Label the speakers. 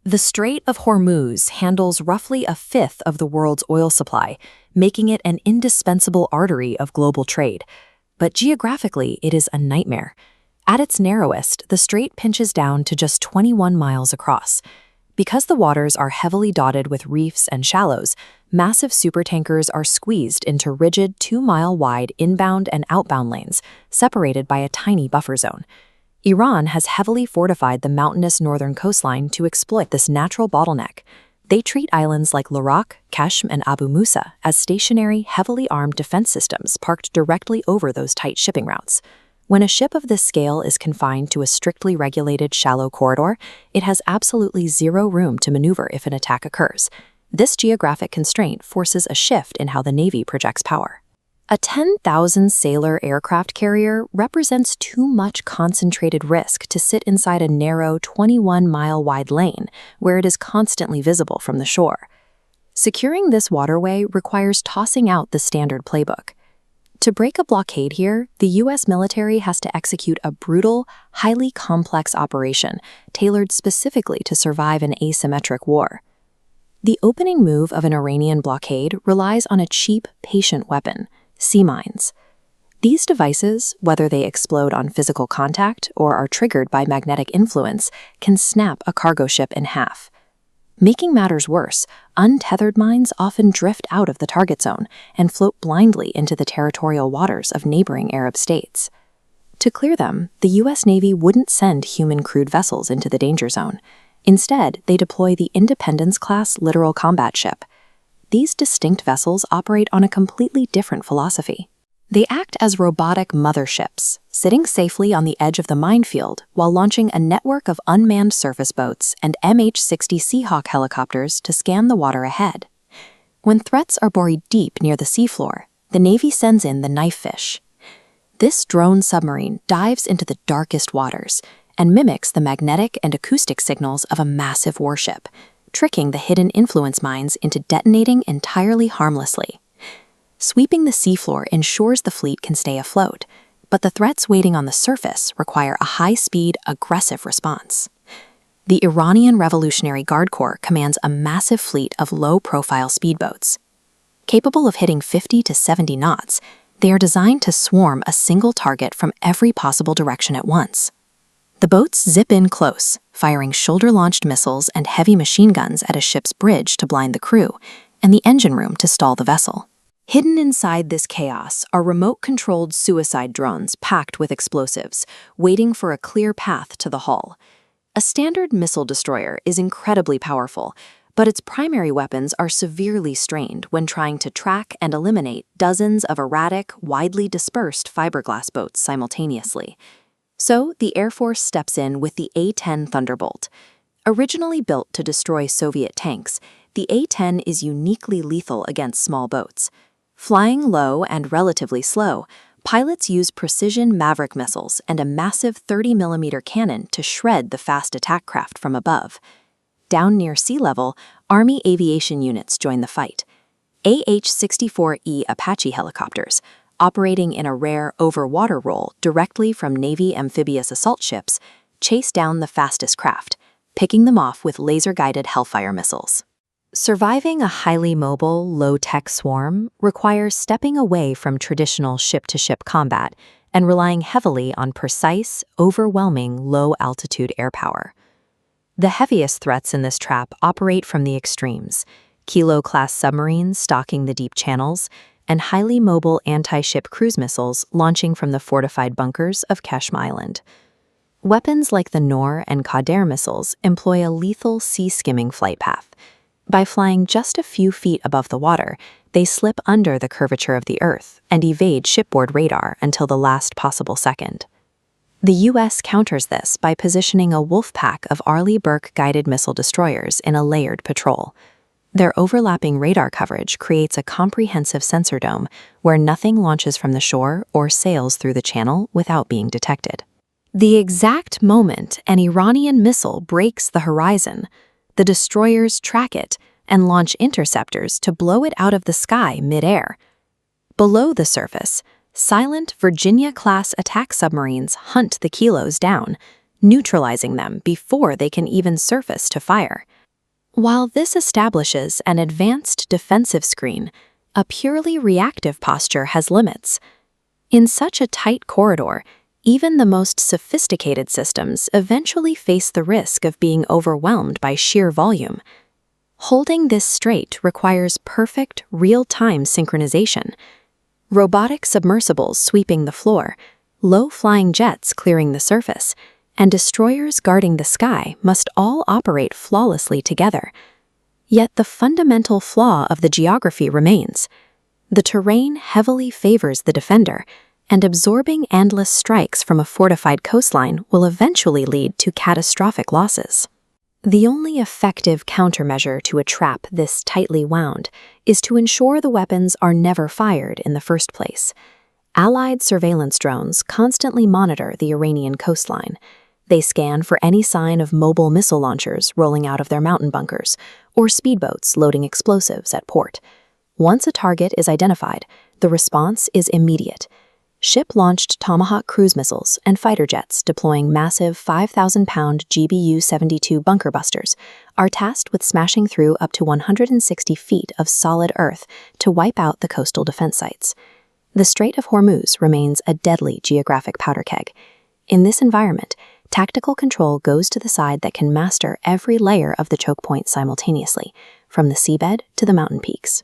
Speaker 1: The Strait of Hormuz handles roughly a fifth of the world's oil supply, making it an indispensable artery of global trade. But geographically, it is a nightmare. At its narrowest, the strait pinches down to just 21 miles across. Because the waters are heavily dotted with reefs and shallows, massive supertankers are squeezed into rigid 2-mile-wide inbound and outbound lanes, separated by a tiny buffer zone. Iran has heavily fortified the mountainous northern coastline to exploit this natural bottleneck. They treat islands like Larak, Keshm, and Abu Musa as stationary, heavily armed defense systems parked directly over those tight shipping routes. When a ship of this scale is confined to a strictly regulated shallow corridor, it has absolutely zero room to maneuver if an attack occurs. This geographic constraint forces a shift in how the Navy projects power. A 10,000-sailor aircraft carrier represents too much concentrated risk to sit inside a narrow 21-mile-wide lane where it is constantly visible from the shore. Securing this waterway requires tossing out the standard playbook. To break a blockade here, the U.S. military has to execute a brutal, highly complex operation tailored specifically to survive an asymmetric war. The opening move of an Iranian blockade relies on a cheap, patient weapon: sea mines. These devices, whether they explode on physical contact or are triggered by magnetic influence, can snap a cargo ship in half. Making matters worse, untethered mines often drift out of the target zone and float blindly into the territorial waters of neighboring Arab states. To clear them, the U.S. Navy wouldn't send human-crewed vessels into the danger zone. Instead, they deploy the Independence-class littoral combat ship. These distinct vessels operate on a completely different philosophy. They act as robotic motherships, sitting safely on the edge of the minefield while launching a network of unmanned surface boats and MH-60 Seahawk helicopters to scan the water ahead. When threats are buried deep near the seafloor, the Navy sends in the knife fish. This drone submarine dives into the darkest waters and mimics the magnetic and acoustic signals of a massive warship, tricking the hidden influence mines into detonating entirely harmlessly. Sweeping the seafloor ensures the fleet can stay afloat, but the threats waiting on the surface require a high-speed, aggressive response. The Iranian Revolutionary Guard Corps commands a massive fleet of low-profile speedboats. Capable of hitting 50 to 70 knots, they are designed to swarm a single target from every possible direction at once. The boats zip in close, firing shoulder-launched missiles and heavy machine guns at a ship's bridge to blind the crew, and the engine room to stall the vessel. Hidden inside this chaos are remote-controlled suicide drones packed with explosives, waiting for a clear path to the hull. A standard missile destroyer is incredibly powerful, but its primary weapons are severely strained when trying to track and eliminate dozens of erratic, widely dispersed fiberglass boats simultaneously. So, the Air Force steps in with the A-10 Thunderbolt. Originally built to destroy Soviet tanks, the A-10 is uniquely lethal against small boats. Flying low and relatively slow, pilots use precision Maverick missiles and a massive 30mm cannon to shred the fast attack craft from above. Down near sea level, Army aviation units join the fight. AH-64E Apache helicopters, operating in a rare over-water role directly from Navy amphibious assault ships, chase down the fastest craft, picking them off with laser-guided Hellfire missiles. Surviving a highly mobile, low-tech swarm requires stepping away from traditional ship-to-ship combat and relying heavily on precise, overwhelming low-altitude airpower. The heaviest threats in this trap operate from the extremes: Kilo-class submarines stalking the deep channels, and highly mobile anti-ship cruise missiles launching from the fortified bunkers of Keshm Island. Weapons like the Noor and Qadir missiles employ a lethal sea-skimming flight path. By flying just a few feet above the water, they slip under the curvature of the Earth and evade shipboard radar until the last possible second. The U.S. counters this by positioning a wolf pack of Arleigh Burke guided missile destroyers in a layered patrol. Their overlapping radar coverage creates a comprehensive sensor dome where nothing launches from the shore or sails through the channel without being detected. The exact moment an Iranian missile breaks the horizon, the destroyers track it and launch interceptors to blow it out of the sky mid-air. Below the surface, silent Virginia-class attack submarines hunt the kilos down, neutralizing them before they can even surface to fire. While this establishes an advanced defensive screen, a purely reactive posture has limits. In such a tight corridor, even the most sophisticated systems eventually face the risk of being overwhelmed by sheer volume. Holding this straight requires perfect, real-time synchronization. Robotic submersibles sweeping the floor, low-flying jets clearing the surface, and destroyers guarding the sky must all operate flawlessly together. Yet the fundamental flaw of the geography remains. The terrain heavily favors the defender, and absorbing endless strikes from a fortified coastline will eventually lead to catastrophic losses. The only effective countermeasure to a trap this tightly wound is to ensure the weapons are never fired in the first place. Allied surveillance drones constantly monitor the Iranian coastline. They scan for any sign of mobile missile launchers rolling out of their mountain bunkers or speedboats loading explosives at port. Once a target is identified, the response is immediate. Ship-launched Tomahawk cruise missiles and fighter jets deploying massive 5,000-pound GBU-72 bunker busters are tasked with smashing through up to 160 feet of solid earth to wipe out the coastal defense sites. The Strait of Hormuz remains a deadly geographic powder keg. In this environment, tactical control goes to the side that can master every layer of the chokepoint simultaneously, from the seabed to the mountain peaks.